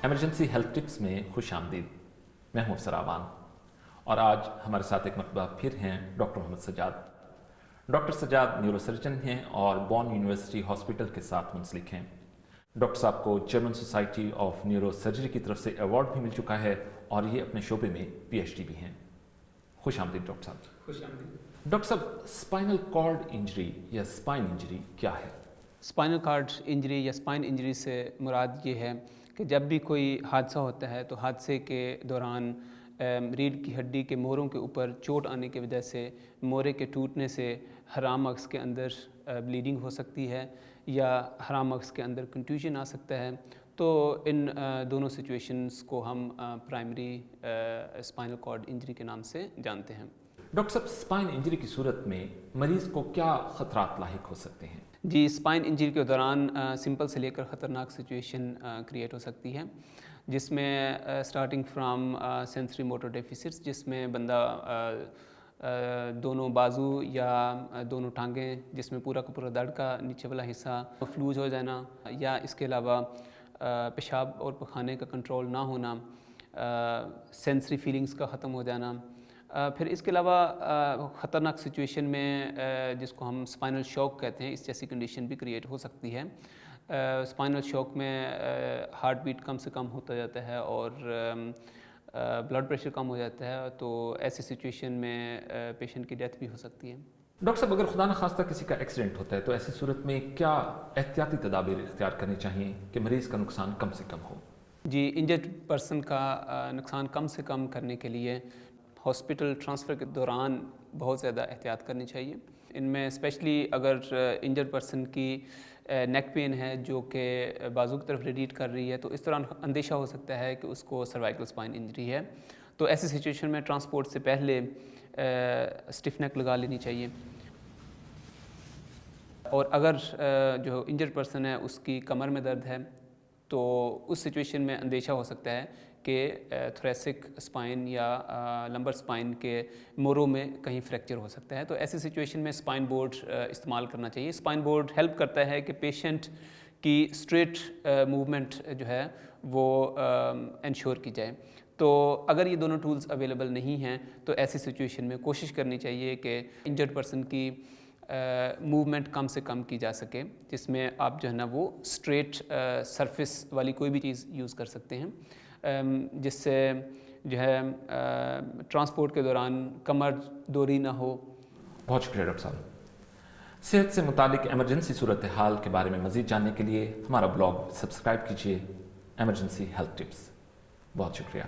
Emergency health tips میں خوش آمدید. میں ہوں افسر اعوان اور آج ہمارے ساتھ ایک مرتبہ پھر ہیں doctor Mohammad Sajjad. Doctor Sajjad neurosurgeon ہیں اور بون یونیورسٹی ہاسپٹل کے ساتھ منسلک ہیں. ڈاکٹر صاحب کو German society of neuro surgery کی طرف سے ایوارڈ بھی مل چکا ہے اور یہ اپنے شعبے میں پی ایچ ڈی بھی ہیں. خوش آمدید ڈاکٹر صاحب. خوش آمدید. ڈاکٹر صاحب، اسپائنل کارڈ انجری یا اسپائن انجری کیا ہے؟ اسپائنل کارڈ انجری یا اسپائن انجری سے مراد یہ ہے کہ جب بھی کوئی حادثہ ہوتا ہے تو حادثے کے دوران ریڑھ کی ہڈی کے موڑوں کے اوپر چوٹ آنے کی وجہ سے موڑے کے ٹوٹنے سے حرام مغز کے اندر بلیڈنگ ہو سکتی ہے یا حرام مغز کے اندر کنٹیوژن آ سکتا ہے. تو ان دونوں سچویشنز کو ہم پرائمری اسپائنل کارڈ انجری کے نام سے جانتے ہیں. ڈاکٹر صاحب، اسپائن انجری کی صورت میں مریض کو کیا خطرات لاحق ہو سکتے ہیں؟ جی، اسپائن انجری کے دوران سمپل سے لے کر خطرناک سچویشن کریٹ ہو سکتی ہے، جس میں starting from sensory motor deficits, جس میں بندہ دونوں بازو یا دونوں ٹانگیں، جس میں پورا کا پورا دڑ کا نیچے والا حصہ فلوج ہو جانا، یا اس کے علاوہ پیشاب اور پخانے کا کنٹرول نہ ہونا، سینسری فیلنگز کا ختم ہو جانا. پھر اس کے علاوہ خطرناک سچویشن میں جس کو ہم اسپائنل شاک کہتے ہیں، اس جیسی کنڈیشن بھی کریٹ ہو سکتی ہے. اسپائنل شاک میں ہارٹ بیٹ کم سے کم ہوتا جاتا ہے اور بلڈ پریشر کم ہو جاتا ہے، تو ایسی سچویشن میں پیشنٹ کی ڈیتھ بھی ہو سکتی ہے. ڈاکٹر صاحب، اگر خدا نخواستہ کسی کا ایکسیڈنٹ ہوتا ہے تو ایسی صورت میں کیا احتیاطی تدابیر اختیار کرنی چاہیے کہ مریض کا نقصان کم سے کم ہو؟ جی، انجرڈ پرسن کا نقصان کم سے کم کرنے کے لیے ہاسپٹل ٹرانسفر کے دوران بہت زیادہ احتیاط کرنی چاہیے. ان میں اسپیشلی اگر انجرڈ پرسن کی نیک پین ہے جو کہ بازو کی طرف ریڈیٹ کر رہی ہے، تو اس دوران اندیشہ ہو سکتا ہے کہ اس کو سروائکل اسپائن انجری ہے. تو ایسی سچویشن میں ٹرانسپورٹ سے پہلے اسٹف نیک لگا لینی چاہیے. اور اگر جو انجرڈ پرسن ہے اس کی کمر میں درد ہے تو اس سچویشن میں اندیشہ ہو سکتا ہے کہ تھریسک اسپائن یا لمبر اسپائن کے موڑوں میں کہیں فریکچر ہو سکتا ہے. تو ایسی سچویشن میں اسپائن بورڈ استعمال کرنا چاہیے. اسپائن بورڈ ہیلپ کرتا ہے کہ پیشنٹ کی اسٹریٹ موومنٹ جو ہے وہ انشور کی جائے. تو اگر یہ دونوں ٹولز اویلیبل نہیں ہیں تو ایسی سچویشن میں کوشش کرنی چاہیے کہ انجرڈ پرسن کی موومنٹ کم سے کم کی جا سکے، جس میں آپ جو ہے نا وہ اسٹریٹ سرفیس والی کوئی بھی چیز یوز کر سکتے ہیں، جس سے جو ہے ٹرانسپورٹ کے دوران کمر دوری نہ ہو. بہت شکریہ ڈاکٹر صاحب. صحت سے متعلق ایمرجنسی صورتحال کے بارے میں مزید جاننے کے لیے ہمارا بلاگ سبسکرائب کیجیے، ایمرجنسی ہیلتھ ٹپس. بہت شکریہ.